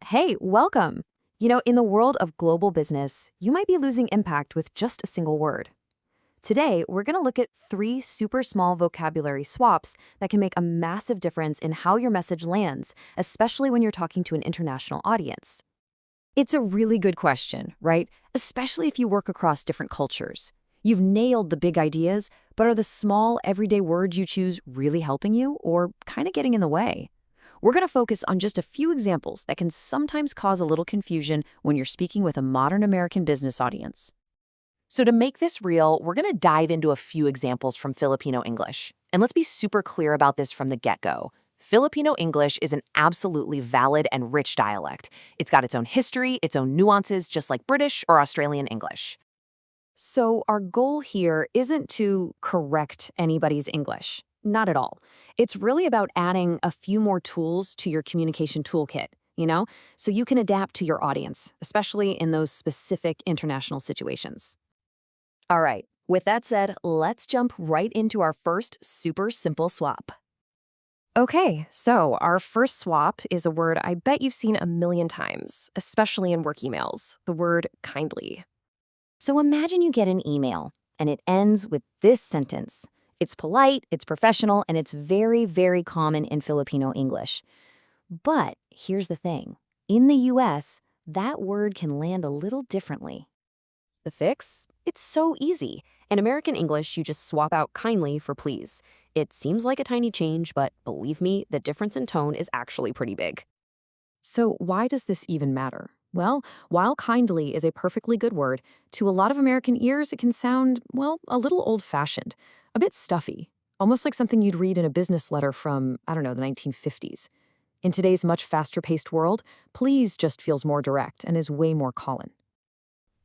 Hey, welcome. In the world of global business, you might be losing impact with just a single word. Today, we're going to look at 3 super small vocabulary swaps that can make a massive difference in how your message lands, especially when you're talking to an international audience. It's a really good question, right? Especially if you work across different cultures. You've nailed the big ideas, but are the small, everyday words you choose really helping you or kind of getting in the way? We're going to focus on just a few examples that can sometimes cause a little confusion when you're speaking with a modern American business audience. So to make this real, we're going to dive into a few examples from Filipino English. And let's be super clear about this from the get-go. Filipino English is an absolutely valid and rich dialect. It's got its own history, its own nuances, just like British or Australian English. So our goal here isn't to correct anybody's English. Not at all. It's really about adding a few more tools to your communication toolkit, so you can adapt to your audience, especially in those specific international situations. All right, with that said, let's jump right into our first super simple swap. Okay, so our first swap is a word I bet you've seen a million times, especially in work emails, the word kindly. So imagine you get an email, and it ends with this sentence. It's polite, it's professional, and it's very, very common in Filipino English. But here's the thing. In the US, that word can land a little differently. The fix? It's so easy. In American English, you just swap out kindly for please. It seems like a tiny change, but believe me, the difference in tone is actually pretty big. So why does this even matter? Well, while kindly is a perfectly good word, to a lot of American ears, it can sound, well, a little old-fashioned, a bit stuffy, almost like something you'd read in a business letter from, the 1950s. In today's much faster-paced world, please just feels more direct and is way more common.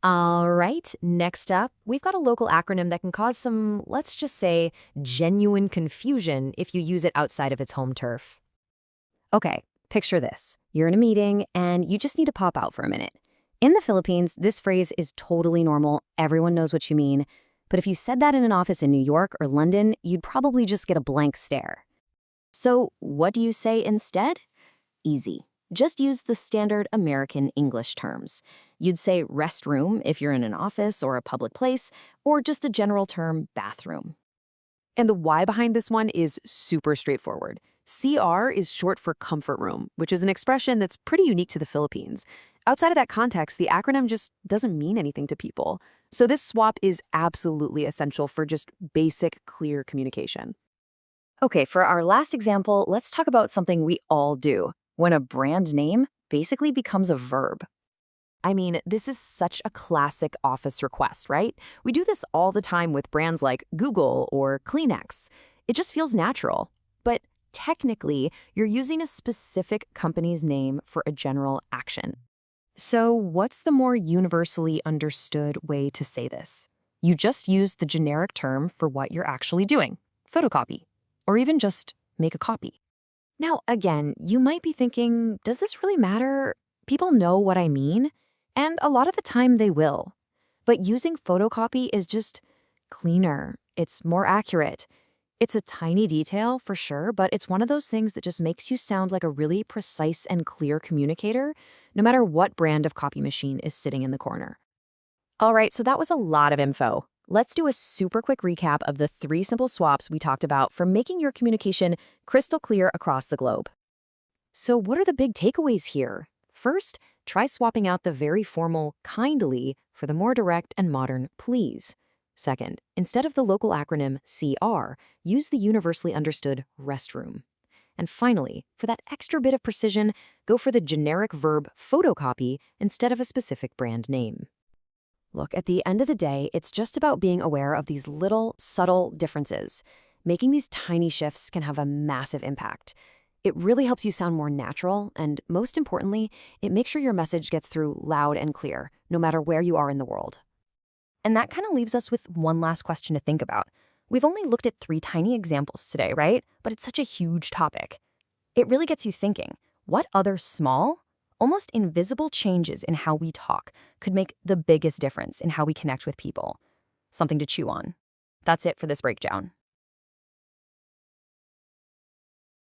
All right, next up, we've got a local acronym that can cause some, let's just say, genuine confusion if you use it outside of its home turf. Okay, picture this. You're in a meeting and you just need to pop out for a minute. In the Philippines, this phrase is totally normal. Everyone knows what you mean. But if you said that in an office in New York or London, you'd probably just get a blank stare. So what do you say instead? Easy. Just use the standard American English terms. You'd say restroom if you're in an office or a public place, or just a general term, bathroom. And the why behind this one is super straightforward. CR is short for comfort room, which is an expression that's pretty unique to the Philippines. Outside of that context, the acronym just doesn't mean anything to people. So this swap is absolutely essential for just basic, clear communication. Okay, for our last example, let's talk about something we all do, when a brand name basically becomes a verb. I mean, this is such a classic office request, right? We do this all the time with brands like Google or Kleenex. It just feels natural. But technically, you're using a specific company's name for a general action. So what's the more universally understood way to say this? You just use the generic term for what you're actually doing, photocopy, or even just make a copy. Now, again, you might be thinking, does this really matter? People know what I mean, and a lot of the time they will. But using photocopy is just cleaner. It's more accurate. It's a tiny detail for sure, but it's one of those things that just makes you sound like a really precise and clear communicator, no matter what brand of copy machine is sitting in the corner. All right, so that was a lot of info. Let's do a super quick recap of the 3 simple swaps we talked about for making your communication crystal clear across the globe. So what are the big takeaways here? First, try swapping out the very formal kindly for the more direct and modern please. Second, instead of the local acronym CR, use the universally understood restroom. And finally, for that extra bit of precision, go for the generic verb photocopy instead of a specific brand name. Look, at the end of the day, it's just about being aware of these little, subtle differences. Making these tiny shifts can have a massive impact. It really helps you sound more natural, and most importantly, it makes sure your message gets through loud and clear, no matter where you are in the world. And that kind of leaves us with one last question to think about. We've only looked at 3 tiny examples today, right? But it's such a huge topic. It really gets you thinking, what other small, almost invisible changes in how we talk could make the biggest difference in how we connect with people? Something to chew on. That's it for this breakdown.